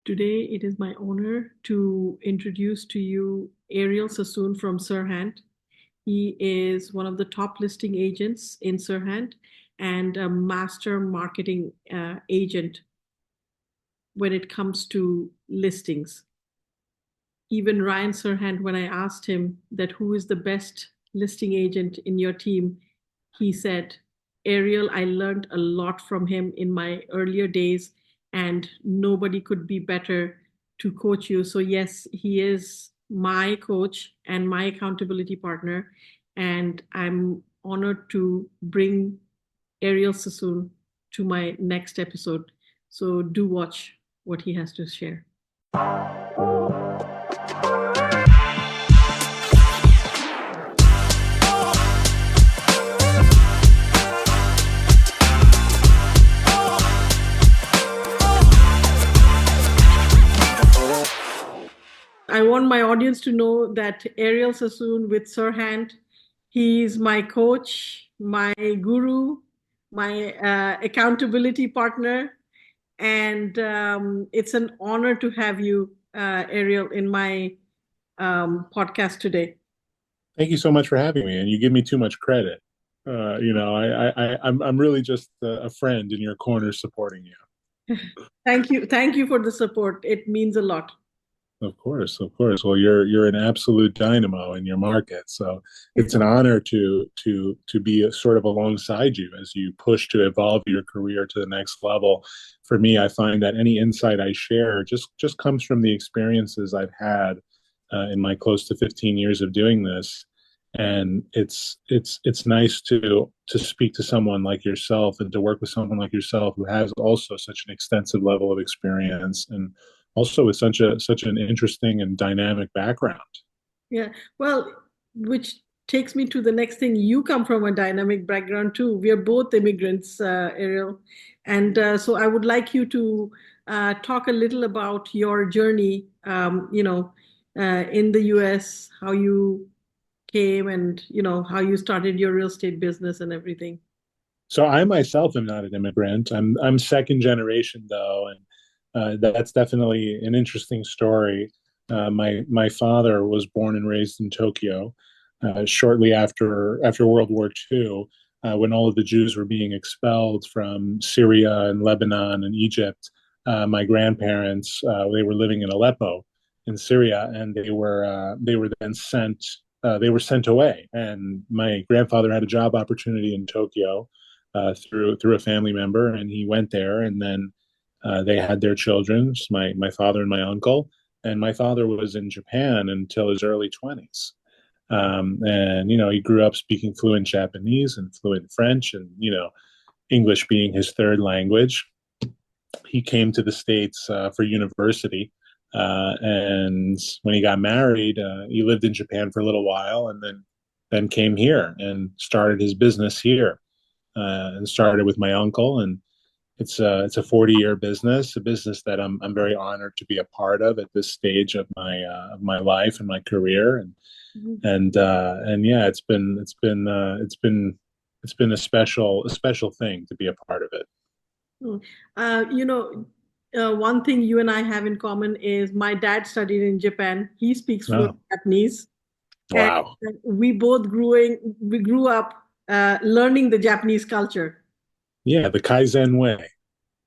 Today, it is my honor to introduce to you Ariel Sassoon from Surhand. He is one of the top listing agents in Surhand and a master marketing agent when it comes to listings. Even Ryan Surhand, when I asked him that who is the best listing agent in your team, he said, Ariel, I learned a lot from him in my earlier days, and nobody could be better to coach you. So, yes, he is my coach and my accountability partner. And I'm honored to bring Ariel Sassoon to my next episode. So, do watch what he has to share. I want my audience to know that Ariel Sassoon with Surhand, he's my coach, my guru, my accountability partner, and it's an honor to have you, Ariel, in my podcast today. Thank you so much for having me, and you give me too much credit. I'm really just a friend in your corner supporting you. Thank you for the support. It means a lot. Of course, of course. Well, you're an absolute dynamo in your market, so it's an honor to be sort of alongside you as you push to evolve your career to the next level. For me, I find that any insight I share just comes from the experiences I've had in my close to 15 years of doing this, and it's nice to speak to someone like yourself and to work with someone like yourself who has also such an extensive level of experience and also with such an interesting and dynamic background. Yeah, well, which takes me to the next thing. You come from a dynamic background too. We are both immigrants, Ariel. And so I would like you to talk a little about your journey, in the US, how you came and, how you started your real estate business and everything. So I myself am not an immigrant. I'm second generation though, and that's definitely an interesting story. My father was born and raised in Tokyo shortly after World War II, when all of the Jews were being expelled from Syria and Lebanon and Egypt. My grandparents they were living in Aleppo in Syria, and they were then sent. They were sent away, and my grandfather had a job opportunity in Tokyo through a family member, and he went there, and then they had their children, my father and my uncle, and my father was in Japan until his early 20s. And he grew up speaking fluent Japanese and fluent French, and English being his third language. He came to the States for university, and when he got married, he lived in Japan for a little while, and then came here and started his business here, and started with my uncle. And it's a 40-year business, a business that I'm very honored to be a part of at this stage of my life and my career. And yeah, it's been a special thing to be a part of it. Mm. One thing you and I have in common is my dad studied in Japan. He speaks fluent Oh, Japanese, and wow. we grew up learning the Japanese culture. Yeah, the Kaizen way.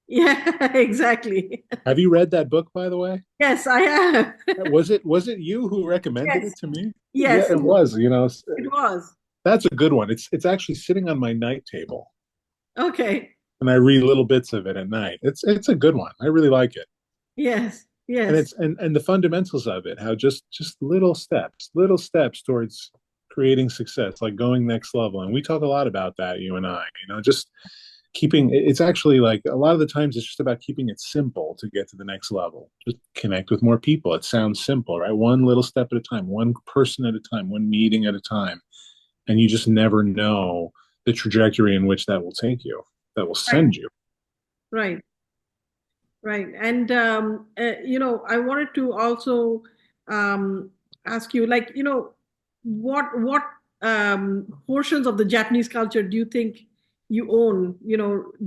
Yeah, exactly. Have you read that book, by the way? Yes, I have. Was it you who recommended Yes, it to me? Yeah, yes, it was. it was. That's a good one. It's actually sitting on my night table, Okay. and I read little bits of it at night. It's a good one. I really like it. Yes, And yes. and the fundamentals of it, how just little steps towards creating success, like going next level. And we talk a lot about that, you and I, just keeping it's actually like a lot of the times it's just about keeping it simple to get to the next level. Just connect with more people. It sounds simple, right? One little step at a time, one person at a time, one meeting at a time. And you just never know the trajectory in which that will take you, that will Right, send you. right, right. And I wanted to also ask you, like, what portions of the Japanese culture do you think you own?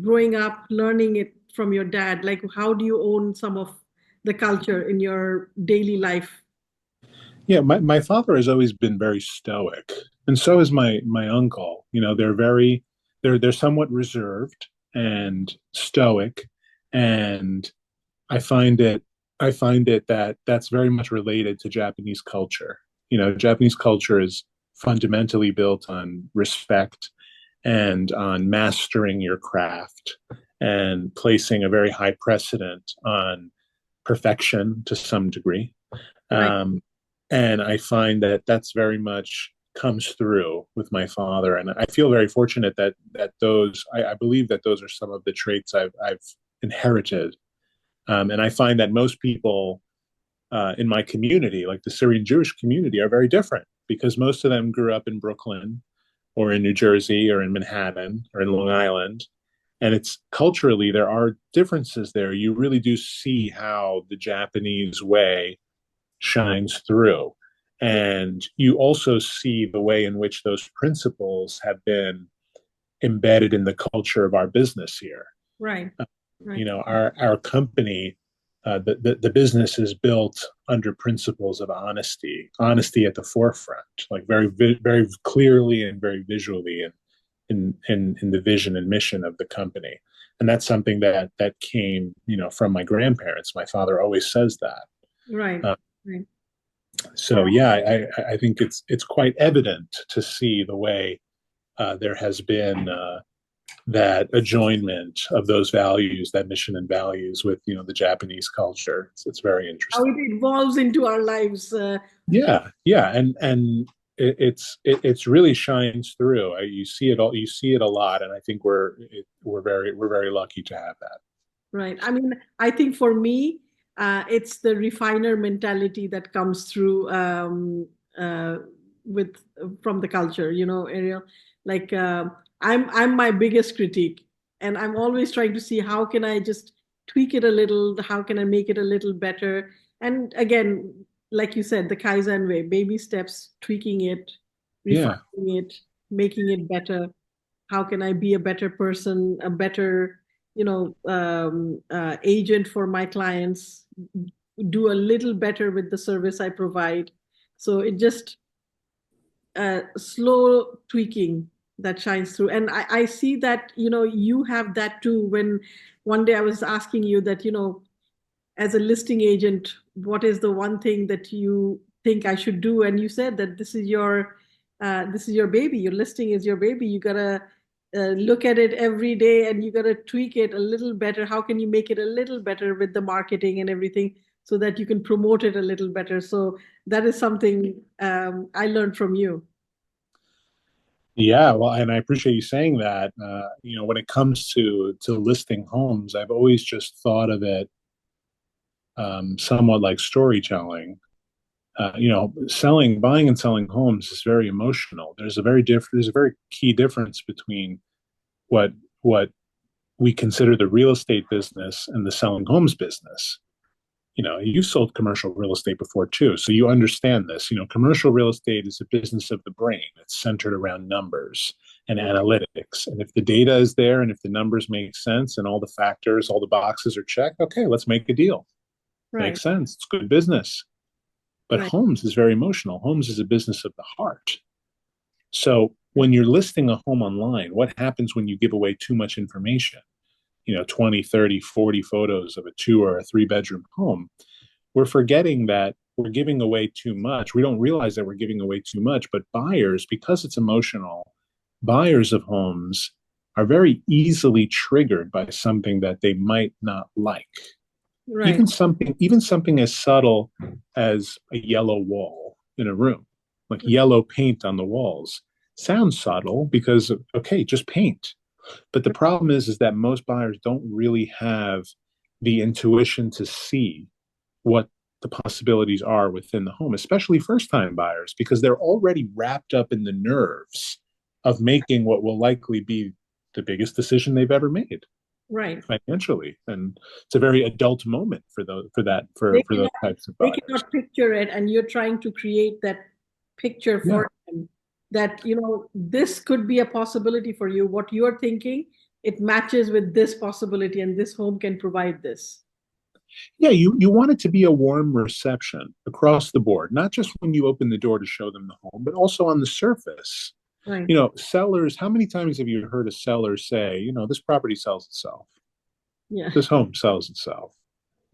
Growing up, learning it from your dad. Like, how do you own some of the culture in your daily life? Yeah, my father has always been very stoic, and so is my uncle. You know, they're somewhat reserved and stoic, and I find it I find it that that's very much related to Japanese culture. You know, Japanese culture is fundamentally built on respect and on mastering your craft and placing a very high precedent on perfection to some degree. Right. Um, and I find that that's very much comes through with my father, and I feel very fortunate that those I believe that those are some of the traits I've inherited, and I find that most people in my community, like the Syrian Jewish community, are very different because most of them grew up in Brooklyn or in New Jersey or in Manhattan or in Long Island. And it's culturally, there are differences there. You really do see how the Japanese way shines through. And you also see the way in which those principles have been embedded in the culture of our business here. Right. You Right. know, our company, the business is built under principles of honesty at the forefront, like very clearly and very visually, and in the vision and mission of the company. And that's something that came, you know, from my grandparents. My father always says that. Right. Uh, Right. so yeah, I think it's quite evident to see the way there has been that adjoinment of those values, that mission and values, with the Japanese culture. It's very How interesting. it evolves into our lives. Yeah, yeah, and it's really shines through. You see it all. You see it a lot, and I think we're very lucky to have that. Right. I mean, I think for me, it's the refiner mentality that comes through with from the culture. You know, Ariel. Like I'm my biggest critique, and I'm always trying to see how can I just tweak it a little. How can I make it a little better? And again, like you said, the Kaizen way, baby steps, tweaking it, Yeah, refining it, making it better. How can I be a better person, a better agent for my clients, do a little better with the service I provide. So it just slow tweaking that shines through. And I see that, you have that too. When one day I was asking you that, as a listing agent, what is the one thing that you think I should do? And you said that this is your baby. Your listing is your baby. You gotta look at it every day, and you gotta tweak it a little better. How can you make it a little better with the marketing and everything, so that you can promote it a little better? So that is something I learned from you. yeah. Well, and I appreciate you saying that. When it comes to listing homes, I've always just thought of it somewhat like storytelling. Buying and selling homes is very emotional. There's a very key difference between what what we consider the real estate business and the selling homes business. You've sold commercial real estate before too, so you understand this. Commercial real estate is a business of the brain. It's centered around numbers and analytics. And if the data is there and if the numbers make sense and all the factors, all the boxes are checked, okay, let's make a deal. Right, Makes sense. It's good business. But right, homes is very emotional. Homes is a business of the heart. So when you're listing a home online, what happens when you give away too much information? 20, 30, 40 photos of a two or a three-bedroom home. We're forgetting that we're giving away too much. We don't realize that we're giving away too much, but buyers, because it's emotional, buyers of homes are very easily triggered by something that they might not like. right, Even something as subtle as a yellow wall in a room, like yellow paint on the walls, sounds subtle because, okay, just paint. But the problem is that most buyers don't really have the intuition to see what the possibilities are within the home, especially first time buyers, because they're already wrapped up in the nerves of making what will likely be the biggest decision they've ever made right. financially. And it's a very adult moment They for those cannot, types of they buyers. cannot picture it, and you're trying to create that picture Yeah. for them, that this could be a possibility for you. What you're thinking, it matches with this possibility, and this home can provide this. Yeah, you want it to be a warm reception across the board, not just when you open the door to show them the home, but also on the surface. Right. You know, sellers, how many times have you heard a seller say, you know, this property sells itself, Yeah. this home sells itself?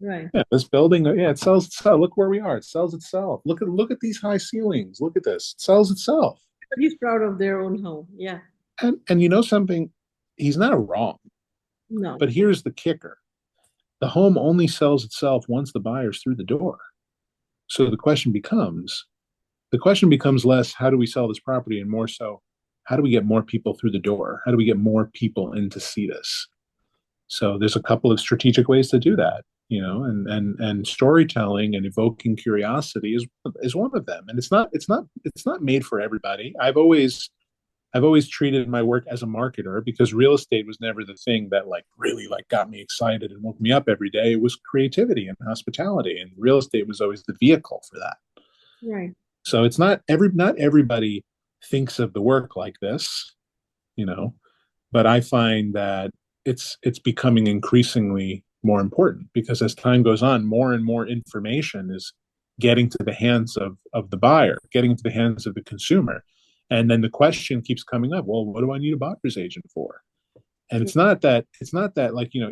Right. Yeah, this building, yeah, it sells itself. Look where we are. It sells itself. Look at these high ceilings. Look at this. It sells itself. But he's proud of their own home. Yeah. And you know something? He's not wrong. No. But here's the kicker. The home only sells itself once the buyer's through the door. So the question becomes less how do we sell this property and more so how do we get more people through the door? How do we get more people in to see this? So there's a couple of strategic ways to do that, you know, and storytelling and evoking curiosity is one of them. And it's not made for everybody. I've always treated my work as a marketer because real estate was never the thing that like really like got me excited and woke me up every day. It was creativity and hospitality, and real estate was always the vehicle for that. Right. So it's not everybody thinks of the work like this, you know, but I find that it's becoming increasingly more important because as time goes on, more and more information is getting to the hands of the buyer, getting to the hands of the consumer. And then the question keeps coming up, well, what do I need a buyer's agent for? And it's not that like, you know,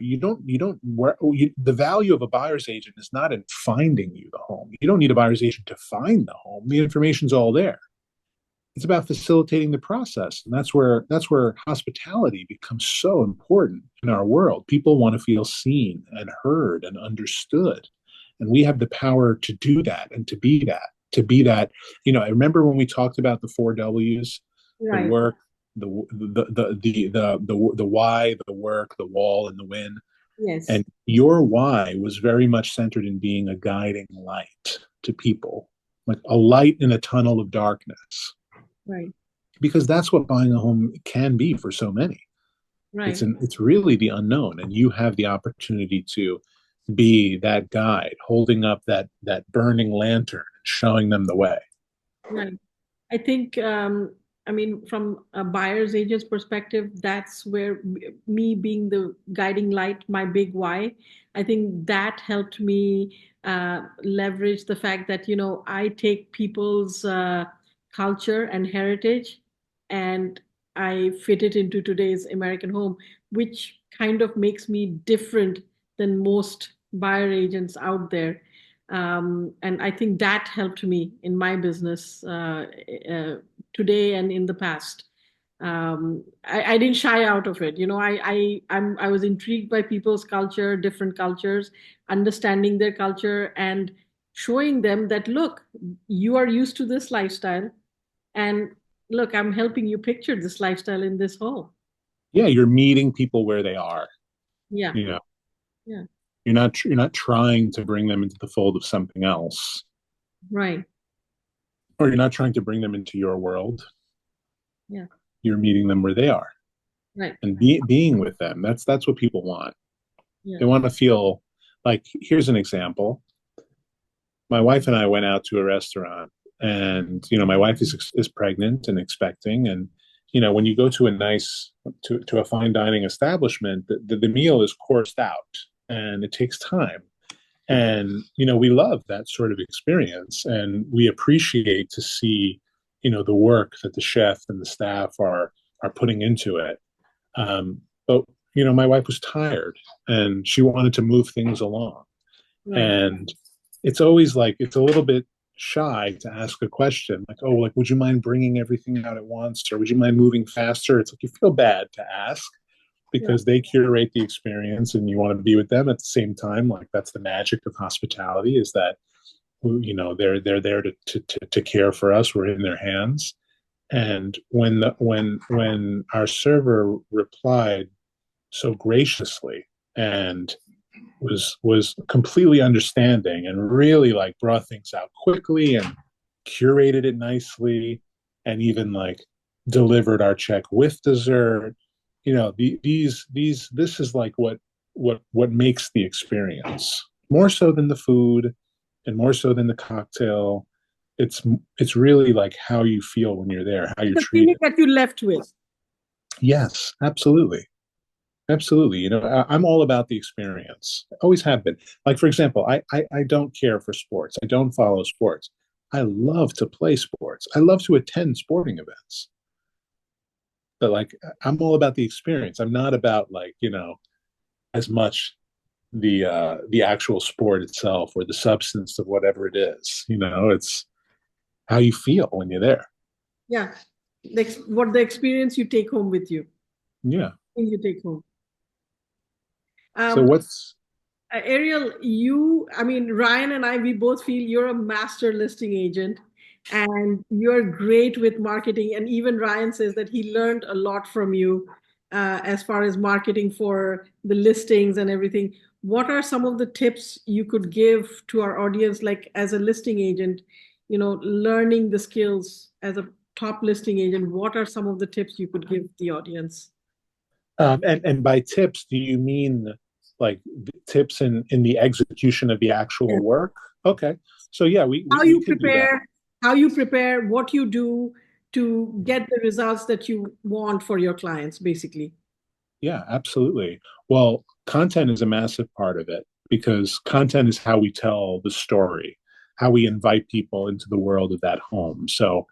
the value of a buyer's agent is not in finding you the home. You don't need a buyer's agent to find the home. The information's all there. It's about facilitating the process. And that's where hospitality becomes so important in our world. People want to feel seen and heard and understood. And we have the power to do that and to be that. You know, I remember when we talked about the four W's, the Right. work, the why, the work, the wall, and the win. Yes. And your why was very much centered in being a guiding light to people, like a light in a tunnel of darkness, Right. because that's what buying a home can be for so many. Right. It's really the unknown, and you have the opportunity to be that guide, holding up that burning lantern, showing them the way. Right. I think, I mean, from a buyer's agent's perspective, that's where me being the guiding light, my big why, I think that helped me leverage the fact that, I take people's culture and heritage and I fit it into today's American home, which kind of makes me different than most buyer agents out there. And I think that helped me in my business today and in the past. I didn't shy out of it. I was intrigued by people's culture, different cultures, understanding their culture, and showing them that look, you are used to this lifestyle, and look, I'm helping you picture this lifestyle in this home. Yeah, you're meeting people where they are. Yeah, You know, yeah, you're not trying to bring them into the fold of something else, right, or you're not trying to bring them into your world. yeah, You're meeting them where they are right, and being with them. That's what people want. yeah, They want to feel like, here's an example. My wife and I went out to a restaurant, and my wife is pregnant and expecting, and when you go to a fine dining establishment, the meal is coursed out, and it takes time. And we love that sort of experience, and we appreciate to see the work that the chef and the staff are putting into it. But my wife was tired, and she wanted to move things along, right. and it's always like it's a little bit shy to ask a question like, oh, like, would you mind bringing everything out at once, or would you mind moving faster? It's like you feel bad to ask Yeah, because they curate the experience and you want to be with them at the same time. Like, that's the magic of hospitality, is that they're there to care for us. We're in their hands. And when our server replied so graciously and was completely understanding and really like brought things out quickly and curated it nicely, and even like delivered our check with dessert. This is like what makes the experience more so than the food and more so than the cocktail. It's really like how you feel when you're there, how you're the feeling treated. that you left with. Yes, absolutely. Absolutely. I'm all about the experience. Always have been. Like, for example, I don't care for sports. I don't follow sports. I love to play sports. I love to attend sporting events. But like, I'm all about the experience. I'm not about like, as much the actual sport itself or the substance of whatever it is. It's how you feel when you're there. Yeah. What the experience you take home with you, Yeah. you take home. So Um, what's Ariel, I mean, Ryan and I, we both feel you're a master listing agent and you're great with marketing. And even Ryan says that he learned a lot from you as far as marketing for the listings and everything. What are some of the tips you could give to our audience, like as a listing agent, learning the skills as a top listing agent? What are some of the tips you could give the audience? and by tips, do you mean like tips in the execution of the actual work? Okay. So yeah, we how we, we you could do that. prepare how you prepare, what you do to get the results that you want for your clients, basically. Yeah, absolutely. Well, content is a massive part of it because content is how we tell the story, how we invite people into the world of that home. So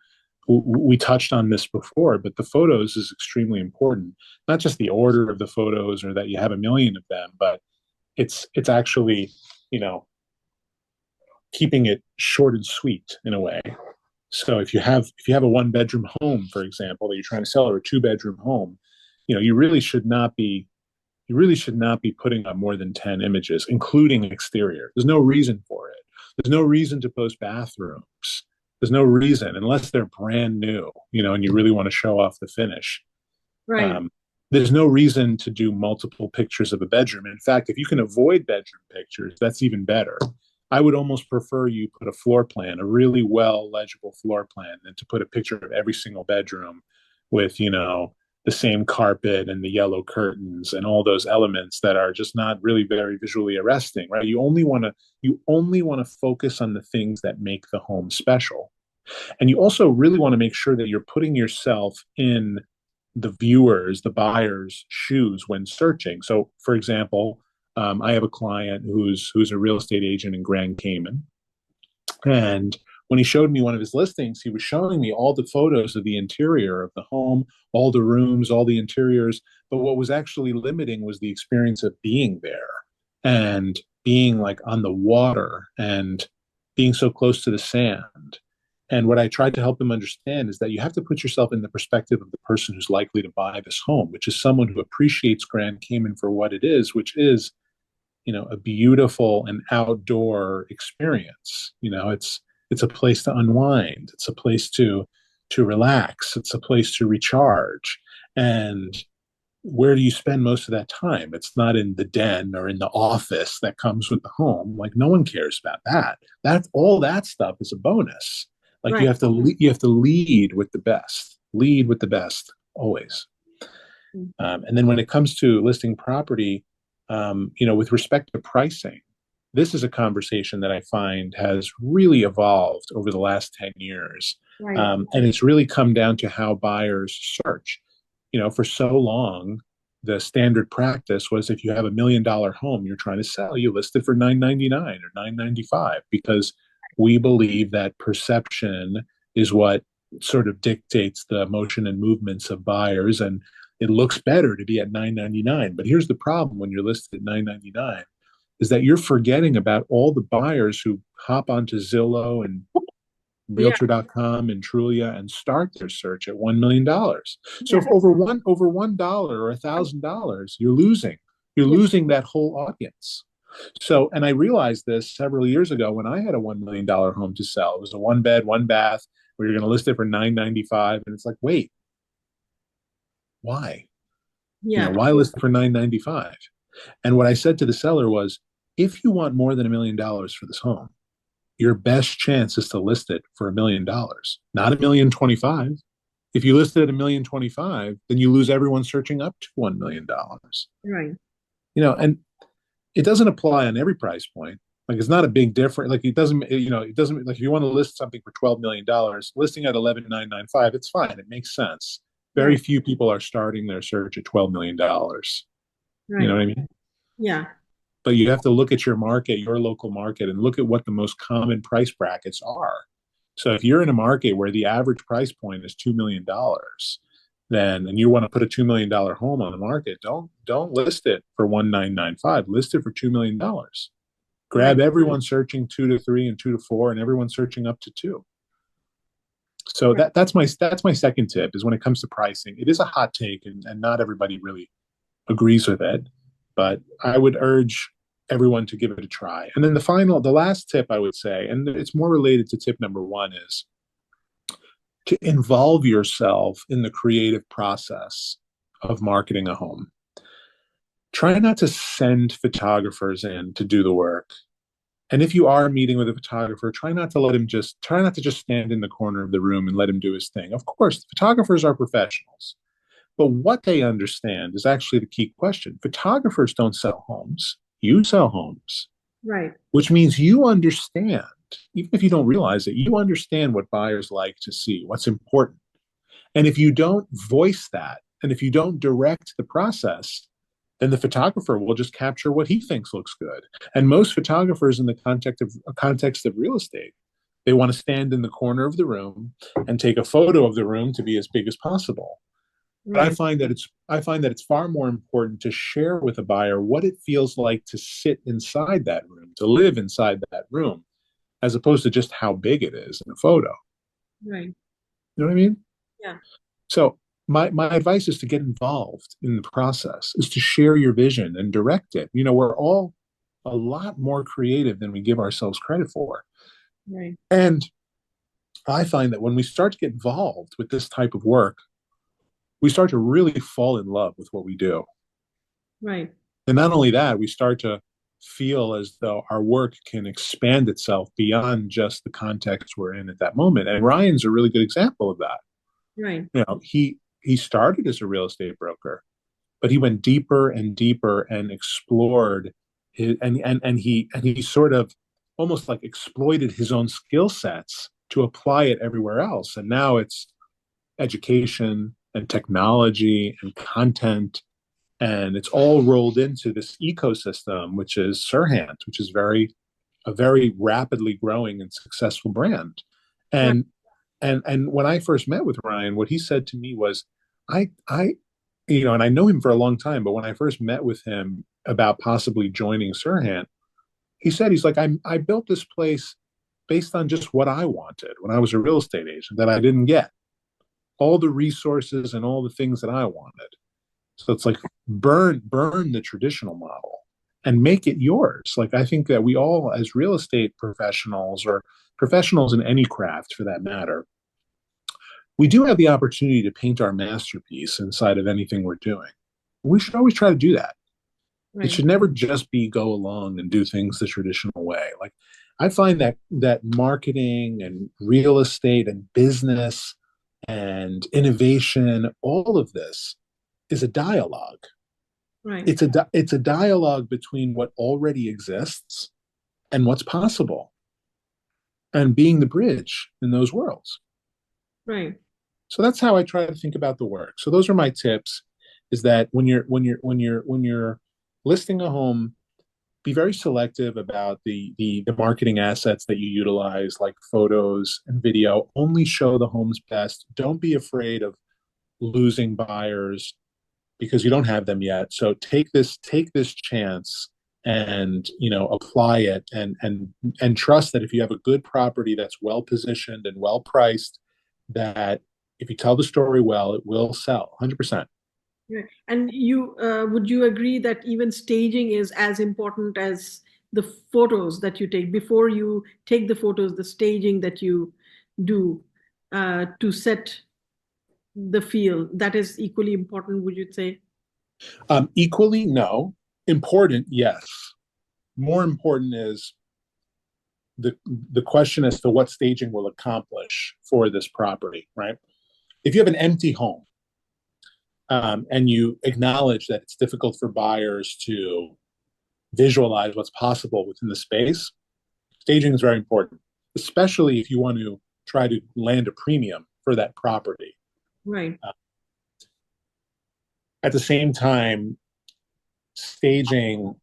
we touched on this before, but the photos is extremely important. Not just the order of the photos or that you have a million of them, but it's actually, you know, keeping it short and sweet in a way. So if you have a one bedroom home, for example, that you're trying to sell, or a two-bedroom home, you really should not be putting up more than 10 images, including exterior. There's no reason for it. There's no reason to post bathrooms. There's no reason unless they're brand new, and you really want to show off the finish. Right. Um, there's no reason to do multiple pictures of a bedroom. In fact, if you can avoid bedroom pictures, that's even better. I would almost prefer you put a floor plan, a really well legible floor plan, than to put a picture of every single bedroom with, the same carpet and the yellow curtains and all those elements that are just not really very visually arresting, right? You only want to focus on the things that make the home special. And you also really want to make sure that you're putting yourself in the viewers, the buyers' shoes when searching. So, for example, I have a client who's a real estate agent in Grand Cayman, and when he showed me one of his listings, he was showing me all the photos of the interior of the home, all the rooms, all the interiors. But what was actually limiting was the experience of being there and being like on the water and being so close to the sand. And what I tried to help him understand is that you have to put yourself in the perspective of the person who's likely to buy this home, which is someone who appreciates Grand Cayman for what it is, which is, a beautiful and outdoor experience. It's a place to unwind. It's a place to relax. It's a place to recharge. And where do you spend most of that time? It's not in the den or in the office that comes with the home. Like no one cares about that. All that stuff is a bonus. Like Right. you have to lead with the best. Lead with the best always. And then when it comes to listing property, with respect to pricing, this is a conversation that I find has really evolved over the last 10 years. Right. And it's really come down to how buyers search. For so long, the standard practice was if you have $1 million home you're trying to sell, you list it for 999 or 995 because we believe that perception is what sort of dictates the motion and movements of buyers. And it looks better to be at 999. But here's the problem when you're listed at 999 is that you're forgetting about all the buyers who hop onto Zillow and Yeah. realtor.com and Trulia and start their search at $1 million. So Yeah. if over $1 or $1,000, you're losing that whole audience. So, and I realized this several years ago when I had a $1 million home to sell. It was a one bed, one bath where you're going to list it for 995, and it's like, wait, why? Yeah. Why list it for 995? And what I said to the seller was, if you want more than $1 million for this home, your best chance is to list it for $1 million, not 1,025,000. If you list it at 1,025,000, then you lose everyone searching up to $1 million. Right. And it doesn't apply on every price point. Like it's not a big difference. Like it doesn't like if you want to list something for $12 million, listing at 11,995, it's fine. It makes sense. Very Right. few people are starting their search at $12 million. You know Right. what I mean? Yeah. But you have to look at your market, your local market, and look at what the most common price brackets are. So if you're in a market where the average price point is $2 million, then and you want to put a $2 million home on the market, don't list it for 1,995. List it for $2 million. Right. Grab everyone searching 2 to 3 and 2 to 4, and everyone searching up to 2. So Right. that's my second tip is when it comes to pricing. It is a hot take, and not everybody really agrees with it, but I would urge everyone to give it a try. And then the last tip I would say, and it's more related to tip number one, is to involve yourself in the creative process of marketing a home. Try not to send photographers in to do the work. And if you are meeting with a photographer, try not to just stand in the corner of the room and let him do his thing. Of course, photographers are professionals. But what they understand is actually the key question. Photographers don't sell homes. You sell homes, Right. which means you understand, even if you don't realize it, you understand what buyers like to see, what's important. And if you don't voice that, and if you don't direct the process, then the photographer will just capture what he thinks looks good. And most photographers in the context of real estate, they want to stand in the corner of the room and take a photo of the room to be as big as possible. But I Right. find that it's far more important to share with a buyer what it feels like to sit inside that room, to live inside that room, as opposed to just how big it is in a photo. Right. You know what I mean? Yeah. So my advice is to get involved in the process, is to share your vision and direct it. We're all a lot more creative than we give ourselves credit for. Right. And I find that when we start to get involved with this type of work, we start to really fall in love with what we do. Right. And not only that, we start to feel as though our work can expand itself beyond just the context we're in at that moment. And Ryan's a really good example of that. Right. He started as a real estate broker, but he went deeper and deeper and explored and he sort of almost like exploited his own skill sets to apply it everywhere else. And now it's education and technology and content, and it's all rolled into this ecosystem, which is Surhand, which is a very rapidly growing and successful brand. Right. And and when I first met with Ryan, what he said to me was, I and I know him for a long time, but when I first met with him about possibly joining Surhand, he's like, I built this place based on just what I wanted when I was a real estate agent that I didn't get, all the resources and all the things that I wanted. So it's like burn the traditional model and make it yours. Like I think that we all, as real estate professionals or professionals in any craft for that matter, we do have the opportunity to paint our masterpiece inside of anything we're doing. We should always try to do that. It Right. should never just be go along and do things the traditional way. Like I find that marketing and real estate and business and innovation, all of this is a dialogue. Right. It's a dialogue between what already exists and what's possible, and being the bridge in those worlds. Right. So that's how I try to think about the work. So those are my tips: is that when you're listing a home, be very selective about the marketing assets that you utilize, like photos and video. Only show the home's best. Don't be afraid of losing buyers because you don't have them yet. So take this chance and apply it, and trust that if you have a good property that's well positioned and well priced, that if you tell the story well, it will sell 100%. Right. And would you agree that even staging is as important as the photos that you take? Before you take the photos, the staging that you do to set the feel, that is equally important, would you say? Equally, no. Important, yes. More important is the the question as to what staging will accomplish for this property, right? If you have an empty home, and you acknowledge that it's difficult for buyers to visualize what's possible within the space, staging is very important, especially if you want to try to land a premium for that property. Right. At the same time, staging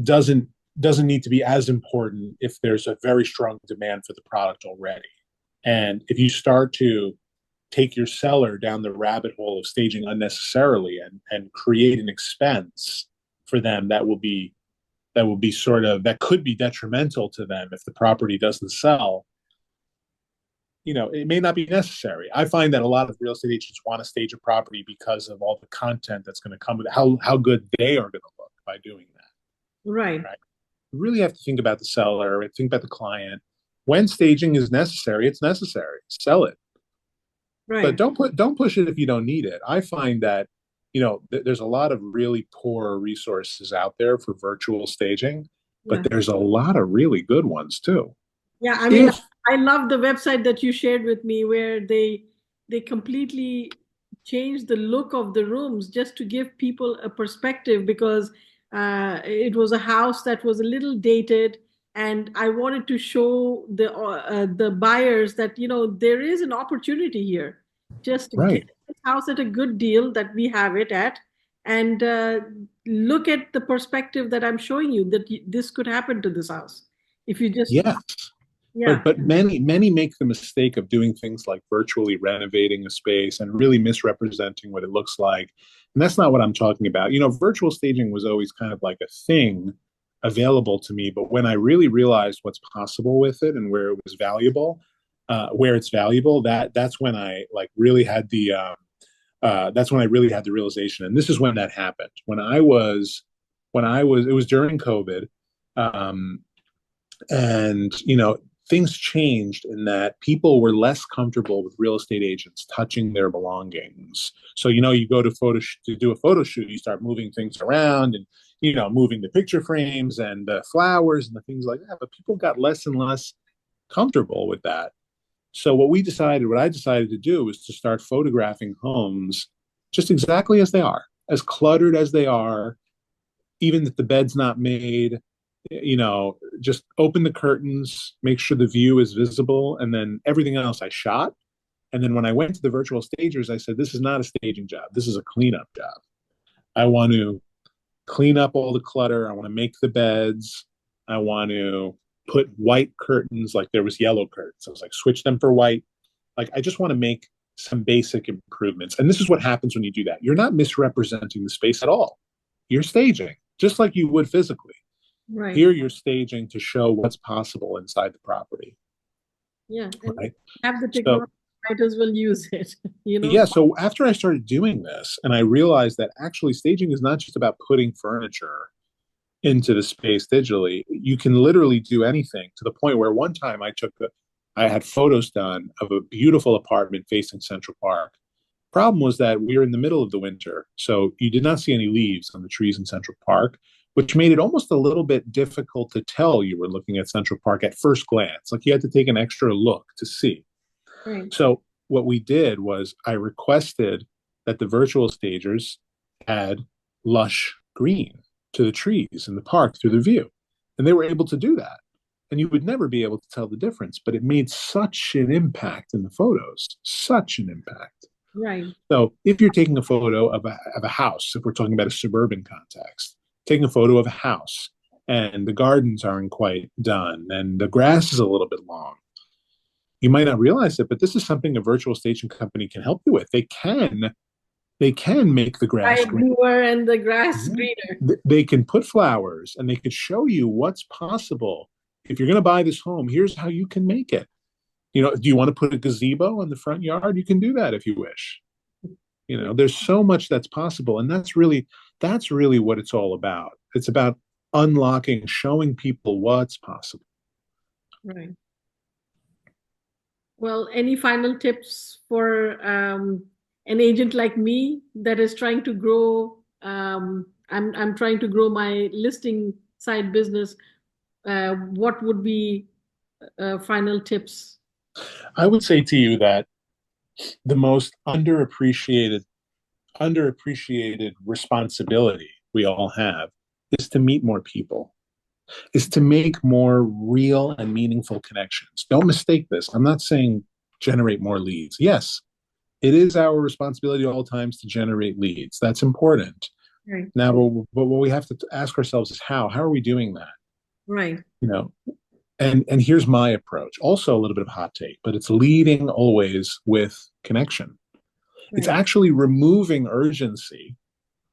doesn't doesn't need to be as important if there's a very strong demand for the product already. And if you start to take your seller down the rabbit hole of staging unnecessarily and create an expense for them that will be sort of that could be detrimental to them if the property doesn't sell, it may not be necessary. I find that a lot of real estate agents want to stage a property because of all the content that's going to come with it, how good they are going to look by doing that. Right. Right? You really have to think about the seller, think about the client. When staging is necessary, it's necessary. Sell it, but Right. don't push it if you don't need it. I find that there's a lot of really poor resources out there for virtual staging, but Yeah. there's a lot of really good ones too. Yeah, I mean, If I love the website that you shared with me where they completely changed the look of the rooms just to give people a perspective because it was a house that was a little dated, and I wanted to show the buyers that there is an opportunity here. Just get Right, this house at a good deal that we have it at, and look at the perspective that I'm showing you that this could happen to this house if you just yes, but yeah. many make the mistake of doing things like virtually renovating a space and really misrepresenting what it looks like, and that's not what I'm talking about. Virtual staging was always kind of like a thing available to me, but when I really realized what's possible with it and where it's valuable, that's when I like really had the that's when I really had the realization. And this is when that happened. It was during COVID. Um, and things changed in that people were less comfortable with real estate agents touching their belongings. So you go to do a photo shoot, you start moving things around and moving the picture frames and the flowers and the things like that, but people got less and less comfortable with that. So what I decided to do was to start photographing homes just exactly as they are, as cluttered as they are, even if the bed's not made. Just open the curtains, make sure the view is visible, and then everything else I shot. And then when I went to the virtual stagers, I said, this is not a staging job. This is a cleanup job. I want to clean up all the clutter. I want to make the beds. I want to put white curtains, like there was yellow curtains. I was like, switch them for white. Like, I just want to make some basic improvements. And this is what happens when you do that. You're not misrepresenting the space at all. You're staging just like you would physically. Right. Here you're staging to show what's possible inside the property, Yeah. And right? have the So technology, might as well use it, you know? yeah, so after I started doing this, and I realized that actually staging is not just about putting furniture into the space digitally. You can literally do anything, to the point where one time I had photos done of a beautiful apartment facing Central Park. Problem was that we were in the middle of the winter, so you did not see any leaves on the trees in Central Park, which made it almost a little bit difficult to tell you were looking at Central Park at first glance. Like, you had to take an extra look to see. Right. So what we did was I requested that the virtual stagers add lush green to the trees in the park through the view. And they were able to do that. And you would never be able to tell the difference, but it made such an impact in the photos, such an impact. Right. So if you're taking a photo of a house, if we're talking about a suburban context, taking a photo of a house and the gardens aren't quite done and the grass is a little bit long, you might not realize it, but this is something a virtual staging company can help you with. They can make the Sky grass green. bluer and the grass greener. They can put flowers and they could show you what's possible. If you're going to buy this home, here's how you can make it. Do you want to put a gazebo in the front yard? You can do that if you wish. There's so much that's possible, and that's really what it's all about. It's about unlocking, showing people what's possible. Right. Well, any final tips for an agent like me that is trying to grow? I'm trying to grow my listing side business. What would be final tips? I would say to you that the most underappreciated responsibility we all have is to meet more people, is to make more real and meaningful connections. Don't mistake this. I'm not saying generate more leads. Yes, it is our responsibility at all times to generate leads. That's important. Right. Now, but what we have to ask ourselves is how? How are we doing that? Right. You know, and here's my approach. Also, a little bit of hot take, but it's leading always with connection. It's Right. actually removing urgency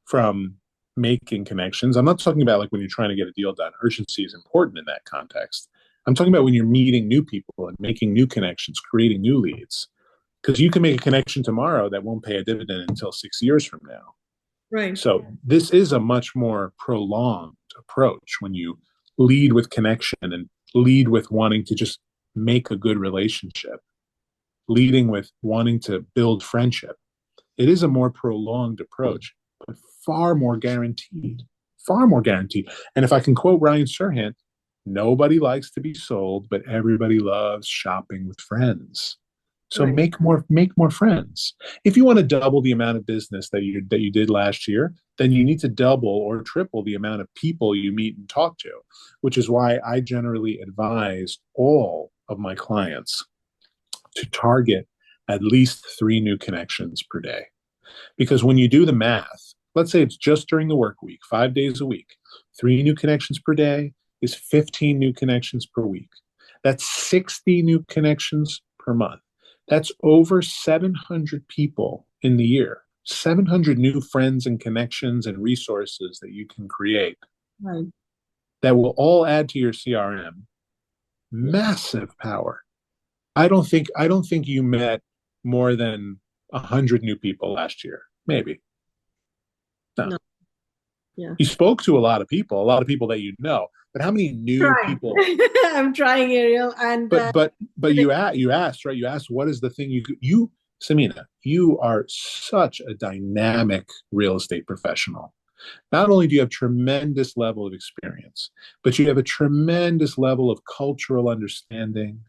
from making connections. I'm not talking about like when you're trying to get a deal done. Urgency is important in that context. I'm talking about when you're meeting new people and making new connections, creating new leads. Because you can make a connection tomorrow that won't pay a dividend until 6 years from now. Right. So this is a much more prolonged approach when you lead with connection and lead with wanting to just make a good relationship, leading with wanting to build friendship. It is a more prolonged approach, but far more guaranteed. Far more guaranteed. And if I can quote Ryan Surhand, nobody likes to be sold, but everybody loves shopping with friends. So Right. make more friends. If you want to double the amount of business that you did last year, then you need to double or triple the amount of people you meet and talk to, which is why I generally advise all of my clients to target at least 3 new connections per day. Because when you do the math, let's say it's just during the work week, 5 days a week, 3 new connections per day is 15 new connections per week. That's 60 new connections per month. That's over 700 people in the year, 700 new friends and connections and resources that you can create Right. that will all add to your CRM. Yeah. Massive power. I don't think you met more than 100 new people last year. Maybe. No. No. Yeah. You spoke to a lot of people that you know, but how many new Trying. people? I'm trying, Ariel, and But you asked, right? You asked what is the thing you Samina, you are such a dynamic real estate professional. Not only do you have tremendous level of experience, but you have a tremendous level of cultural understanding,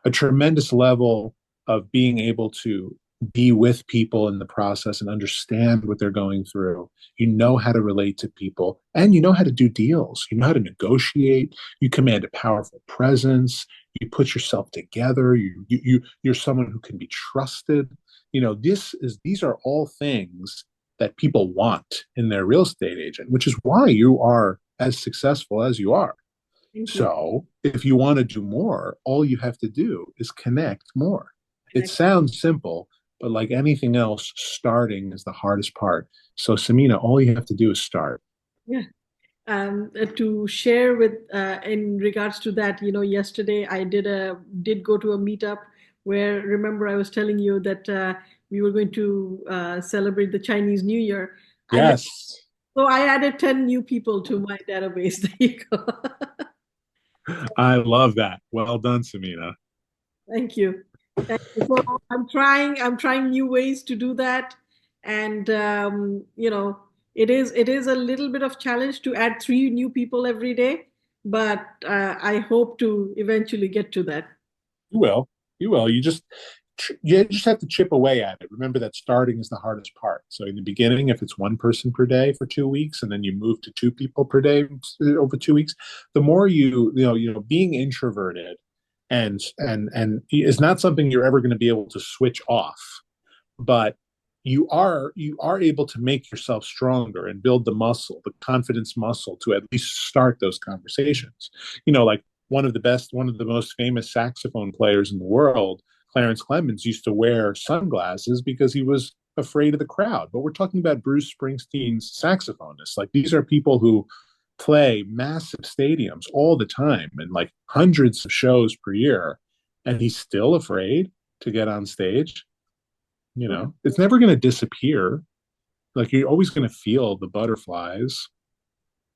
a tremendous level of being able to be with people in the process and understand what they're going through. You know how to relate to people and you know how to do deals. You know how to negotiate. You command a powerful presence. You put yourself together. You're someone who can be trusted. These are all things that people want in their real estate agent, which is why you are as successful as you are. thank you. So, if you want to do more, all you have to do is connect more. It Connect. sounds simple, but like anything else, starting is the hardest part. So, Samina, all you have to do is start. Yeah. To share with in regards to that, yesterday I did go to a meetup where, remember, I was telling you that we were going to celebrate the Chinese New Year. I Yes, So I added 10 new people to my database. There you go. I love that. Well done, Samina. Thank you. Thank you. So I'm trying new ways to do that. And it is a little bit of challenge to add 3 new people every day, but I hope to eventually get to that. You will. You will. You just have to chip away at it. Remember that starting is the hardest part. So in the beginning, if it's one person per day for 2 weeks, and then you move to 2 people per day over 2 weeks, the more being introverted and is not something you're ever going to be able to switch off. But you are able to make yourself stronger and build the confidence muscle to at least start those conversations. Like one of the most famous saxophone players in the world, Clarence Clemens, used to wear sunglasses because he was afraid of the crowd. But we're talking about Bruce Springsteen's saxophonists. Like, these are people who play massive stadiums all the time and like hundreds of shows per year, and he's still afraid to get on stage. It's never going to disappear. Like, you're always going to feel the butterflies,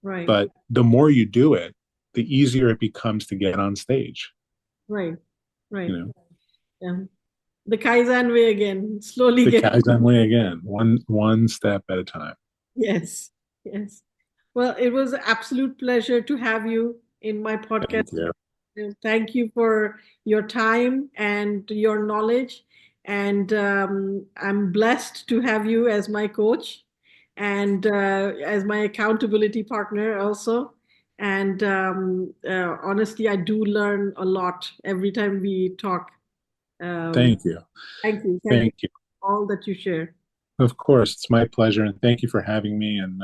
Right, but the more you do it, the easier it becomes to get on stage. right, You right. know, Yeah. The Kaizen way again, slowly the get. Kaizen way again, one step at a time. Yes, yes. Well, it was an absolute pleasure to have you in my podcast. Thank you. Thank you for your time and your knowledge. And I'm blessed to have you as my coach and as my accountability partner also. And honestly, I do learn a lot every time we talk. Um, Thank you. thank you. Thank you Thank you. for all that you share. Of course, it's my pleasure, and thank you for having me. And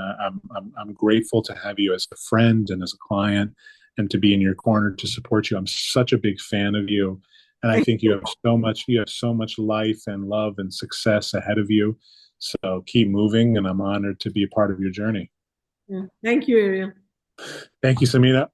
I'm grateful to have you as a friend and as a client, and to be in your corner to support you. I'm such a big fan of you, and I Thank think you have so much life and love and success ahead of you. So keep moving, and I'm honored to be a part of your journey. you. Thank you, Ariel. Thank you, Samina.